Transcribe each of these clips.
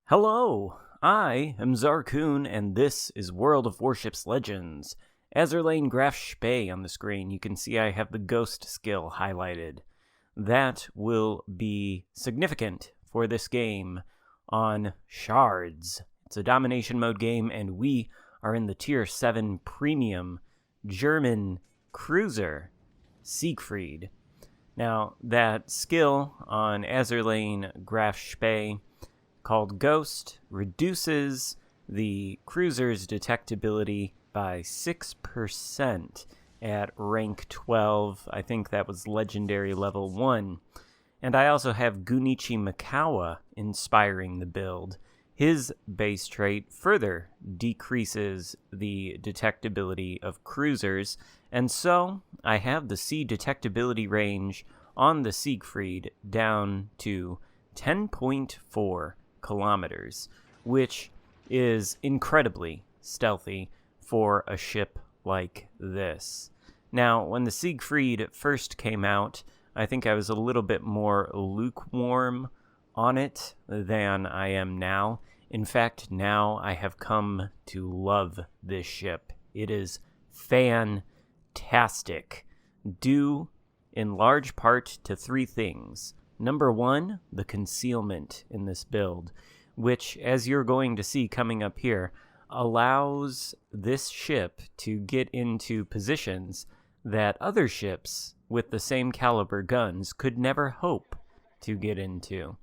Hello, I am Xarkun, and this is World of Warships Legends. Azerlane Graf Spee on the screen. You can see I have the Ghost skill highlighted. That will be significant for this game on Shards. It's a domination mode game, and we are in the Tier 7 Premium German cruiser, Siegfried. Now, that skill on Azerlane Graf Spee called Ghost reduces the cruiser's detectability by 6% at rank 12. I think that was legendary level 1. And I also have Gunichi Mikawa inspiring the build. His base trait further decreases the detectability of cruisers, and so I have the sea detectability range on the Siegfried down to 10.4 kilometers, which is incredibly stealthy for a ship like this. Now, when the Siegfried first came out, I think I was a little bit more lukewarm on it than I am now. In fact, now I have come to love this ship. It is fantastic, due in large part to three things. Number one, the concealment in this build, which, as you're going to see coming up here, allows this ship to get into positions that other ships with the same caliber guns could never hope to get into.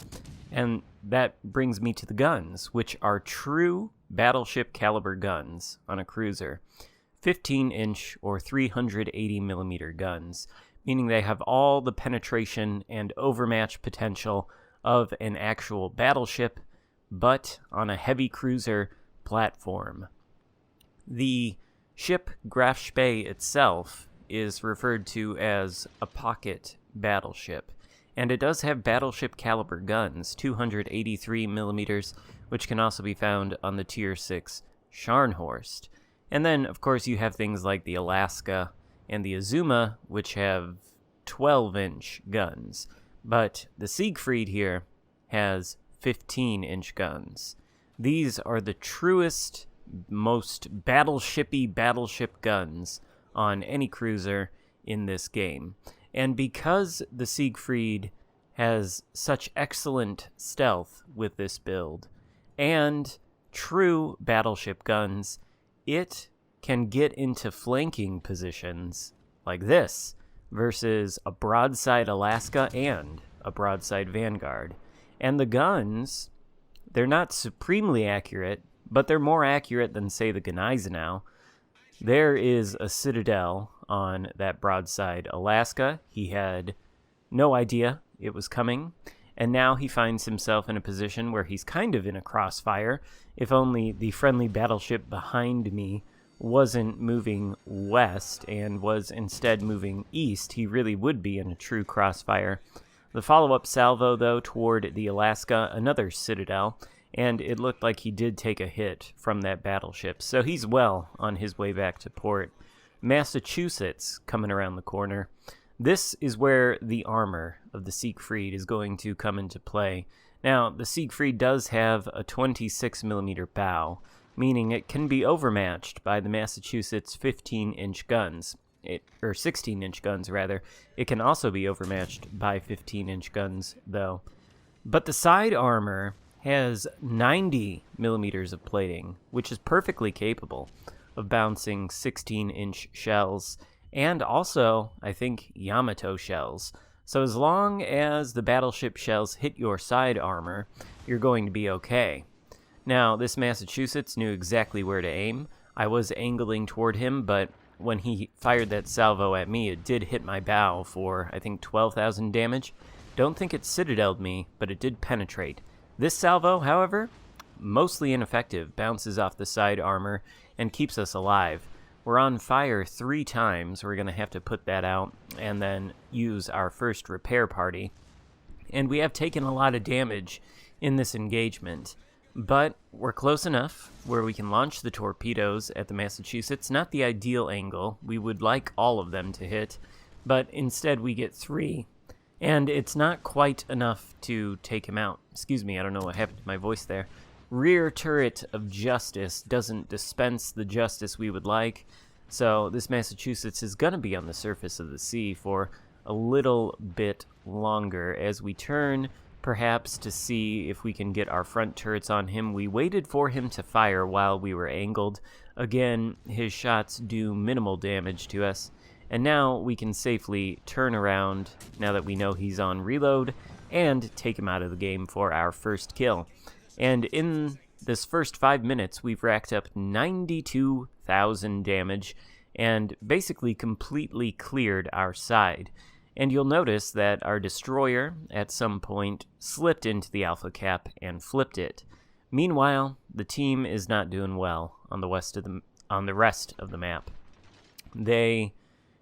And that brings me to the guns, which are true battleship caliber guns on a cruiser. 15-inch or 380mm guns, meaning they have all the penetration and overmatch potential of an actual battleship, but on a heavy cruiser platform. The ship Graf Spee itself is referred to as a pocket battleship, and it does have battleship caliber guns, 283mm, which can also be found on the Tier 6 Scharnhorst. And then, of course, you have things like the Alaska and the Azuma, which have 12-inch guns. But the Siegfried here has 15-inch guns. These are the truest, most battleship guns on any cruiser in this game. And because the Siegfried has such excellent stealth with this build, and true battleship guns, it can get into flanking positions like this versus a broadside Alaska and a broadside Vanguard. And the guns, they're not supremely accurate, but they're more accurate than, say, the Gneisenau. There is a Citadel on that broadside Alaska. He had no idea it was coming, and now he finds himself in a position where he's kind of in a crossfire. If only the friendly battleship behind me wasn't moving west and was instead moving east, he really would be in a true crossfire. The follow-up salvo, though, toward the Alaska, another Citadel, and it looked like he did take a hit from that battleship, so he's well on his way back to port. Massachusetts coming around the corner. This is where the armor of the Siegfried is going to come into play. Now, the Siegfried does have a 26mm bow, meaning it can be overmatched by the Massachusetts 15-inch guns. Or 16-inch guns, rather. It can also be overmatched by 15-inch guns, though. But the side armor has 90mm of plating, which is perfectly capable of bouncing 16-inch shells, and also, I think, Yamato shells. So as long as the battleship shells hit your side armor, you're going to be okay. Now, this Massachusetts knew exactly where to aim. I was angling toward him, but when he fired that salvo at me, it did hit my bow for, I think, 12,000 damage. Don't think it citadeled me, but it did penetrate. This salvo, however, mostly ineffective, bounces off the side armor and keeps us alive. We're on fire 3 times. We're going to have to put that out and then use our first repair party. And we have taken a lot of damage in this engagement. But we're close enough where we can launch the torpedoes at the Massachusetts. Not the ideal angle. We would like all of them to hit, but instead we get 3. And it's not quite enough to take him out. Excuse me, I don't know what happened to my voice there. rear turret of justice doesn't dispense the justice we would like, so this Massachusetts is going to be on the surface of the sea for a little bit longer as we turn perhaps to see if we can get our front turrets on him. We waited for him to fire while we were angled. Again, his shots do minimal damage to us, and now we can safely turn around now that we know he's on reload and take him out of the game for our first kill. And in this first 5 minutes, we've racked up 92,000 damage and basically completely cleared our side. And you'll notice that our destroyer, at some point, slipped into the alpha cap and flipped it. Meanwhile, the team is not doing well on the rest of the map. They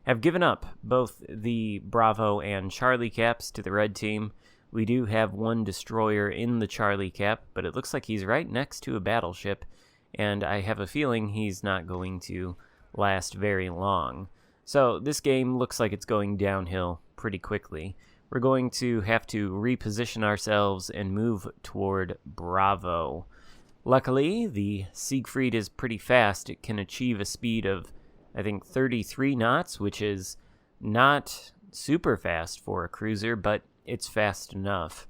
have given up both the Bravo and Charlie caps to the red team. We do have one destroyer in the Charlie cap, but it looks like he's right next to a battleship, and I have a feeling he's not going to last very long. So this game looks like it's going downhill pretty quickly. We're going to have to reposition ourselves and move toward Bravo. Luckily, the Siegfried is pretty fast. It can achieve a speed of, I think, 33 knots, which is not super fast for a cruiser, but it's fast enough.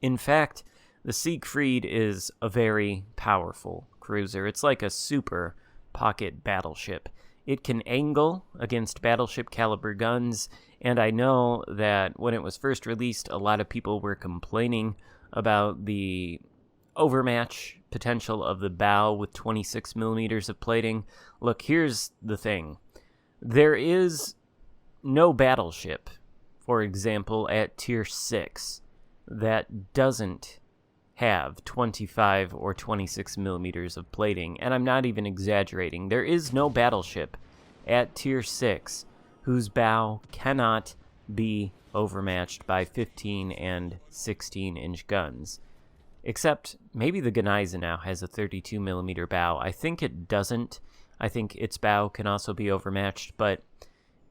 In fact, the Siegfried is a very powerful cruiser. It's like a super pocket battleship. It can angle against battleship caliber guns, and I know that when it was first released, a lot of people were complaining about the overmatch potential of the bow with 26 millimeters of plating. Look, here's the thing. There is no battleship, for example, at Tier 6 that doesn't have 25 or 26 millimeters of plating, and I'm not even exaggerating. There is no battleship at Tier 6 whose bow cannot be overmatched by 15 and 16-inch guns. Except maybe the Gneisenau has a 32 millimeter bow. I think it doesn't. I think its bow can also be overmatched, but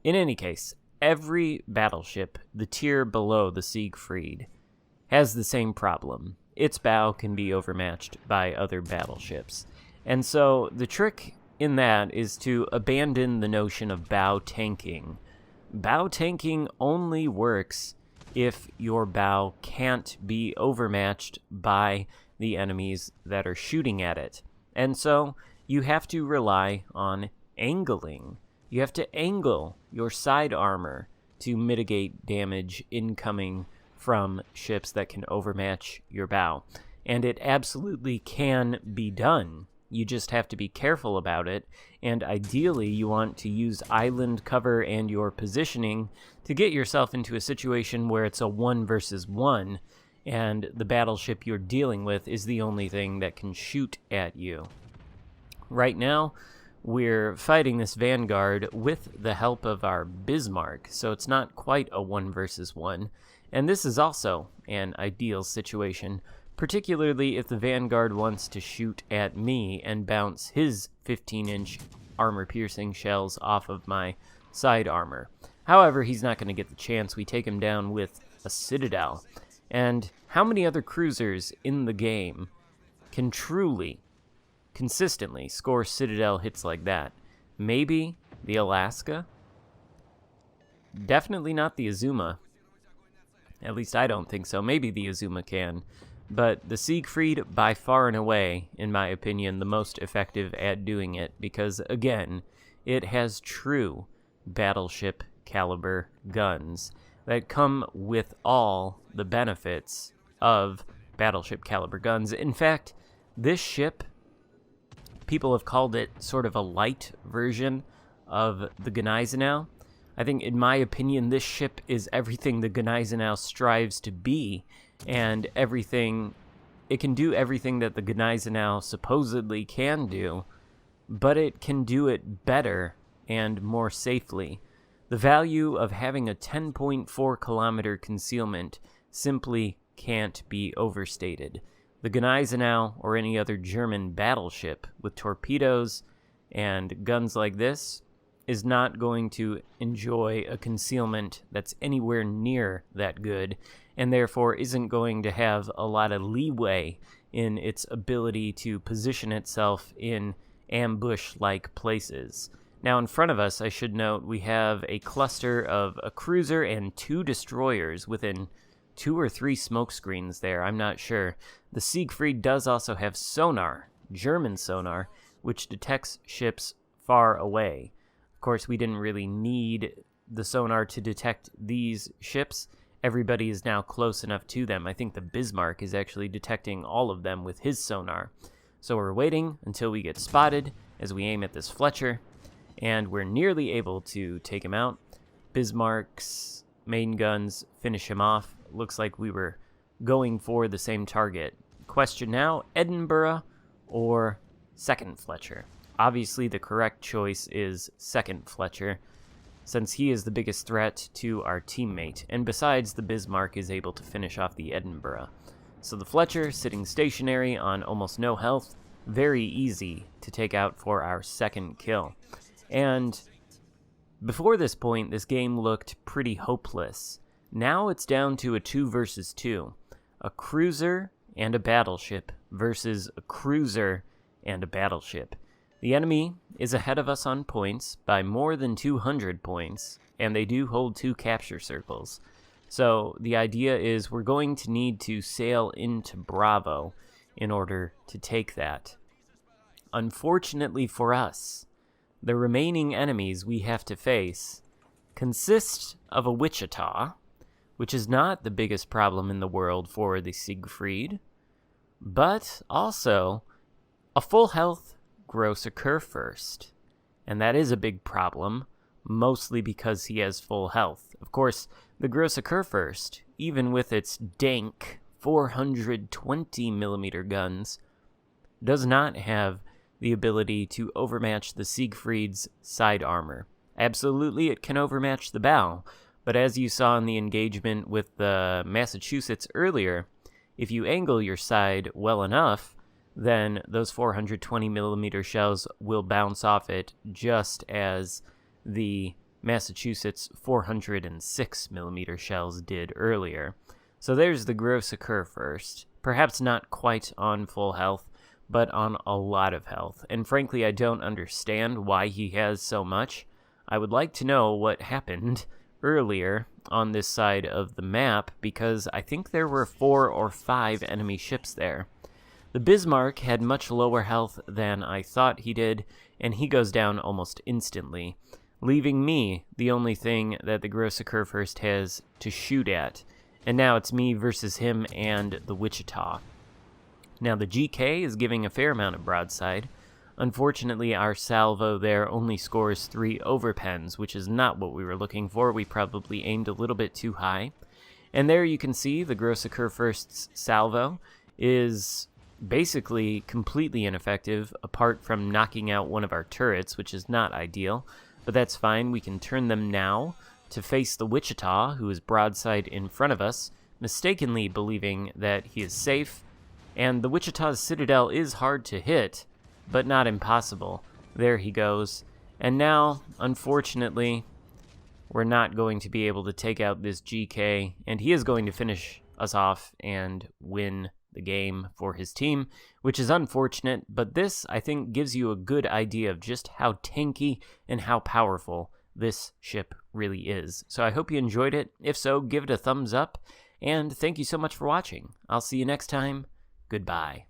in any case, every battleship, the tier below the Siegfried, has the same problem. Its bow can be overmatched by other battleships. And so the trick in that is to abandon the notion of bow tanking. Bow tanking only works if your bow can't be overmatched by the enemies that are shooting at it. And so you have to rely on angling. You have to angle your side armor to mitigate damage incoming from ships that can overmatch your bow. And it absolutely can be done. You just have to be careful about it, and ideally you want to use island cover and your positioning to get yourself into a situation where it's a 1 versus 1, and the battleship you're dealing with is the only thing that can shoot at you. Right now, we're fighting this Vanguard with the help of our Bismarck, so it's not quite a 1 versus 1. And this is also an ideal situation, particularly if the Vanguard wants to shoot at me and bounce his 15-inch armor-piercing shells off of my side armor. However, he's not going to get the chance. We take him down with a Citadel. And how many other cruisers in the game can truly, consistently score Citadel hits like that? Maybe the Alaska? Definitely not the Azuma. At least I don't think so. Maybe the Azuma can. But the Siegfried, by far and away, in my opinion, the most effective at doing it, because, again, it has true battleship caliber guns that come with all the benefits of battleship caliber guns. In fact, this ship, people have called it sort of a light version of the Gneisenau. I think, in my opinion, this ship is everything the Gneisenau strives to be, and everything, it can do everything that the Gneisenau supposedly can do, but it can do it better and more safely. The value of having a 10.4 kilometer concealment simply can't be overstated. The Gneisenau, or any other German battleship with torpedoes and guns like this, is not going to enjoy a concealment that's anywhere near that good, and therefore isn't going to have a lot of leeway in its ability to position itself in ambush-like places. Now, in front of us, I should note, we have a cluster of a cruiser and 2 destroyers within 2 or 3 smoke screens there, I'm not sure. The Siegfried does also have sonar, German sonar, which detects ships far away. Of course, we didn't really need the sonar to detect these ships. Everybody is now close enough to them. I think the Bismarck is actually detecting all of them with his sonar. So we're waiting until we get spotted as we aim at this Fletcher, and we're nearly able to take him out. Bismarck's main guns finish him off. Looks like we were going for the same target. Question now, Edinburgh or second Fletcher? Obviously, the correct choice is second Fletcher, since he is the biggest threat to our teammate, and besides, the Bismarck is able to finish off the Edinburgh. So the Fletcher, sitting stationary on almost no health, very easy to take out for our second kill. And before this point, this game looked pretty hopeless. Now it's down to a 2 versus 2. A cruiser and a battleship versus a cruiser and a battleship. The enemy is ahead of us on points by more than 200 points, and they do hold 2 capture circles. So the idea is we're going to need to sail into Bravo in order to take that. Unfortunately for us, the remaining enemies we have to face consist of a Wichita, which is not the biggest problem in the world for the Siegfried, but also a full health Xarkun first. And that is a big problem, mostly because he has full health. Of course, the Xarkun first, even with its dank 420mm guns, does not have the ability to overmatch the Siegfried's side armor. Absolutely, it can overmatch the bow, but as you saw in the engagement with the Massachusetts earlier, if you angle your side well enough, then those 420mm shells will bounce off it just as the Massachusetts 406mm shells did earlier. So there's the Xarkun first. Perhaps not quite on full health, but on a lot of health. And frankly, I don't understand why he has so much. I would like to know what happened earlier on this side of the map, because I think there were 4 or 5 enemy ships there. The Bismarck had much lower health than I thought he did, and he goes down almost instantly, leaving me the only thing that the Xarkun first has to shoot at. And now it's me versus him and the Wichita. Now the GK is giving a fair amount of broadside. Unfortunately, our salvo there only scores 3 overpens, which is not what we were looking for. We probably aimed a little bit too high. And there you can see the Xarkun first's salvo is basically completely ineffective, apart from knocking out one of our turrets, which is not ideal. But that's fine. We can turn them now to face the Wichita, who is broadside in front of us, mistakenly believing that he is safe. And the Wichita's citadel is hard to hit, but not impossible. There he goes. And now, unfortunately, we're not going to be able to take out this GK, and he is going to finish us off and win the game for his team, which is unfortunate, but this, I think, gives you a good idea of just how tanky and how powerful this ship really is. So I hope you enjoyed it. If so, give it a thumbs up, and thank you so much for watching. I'll see you next time. Goodbye.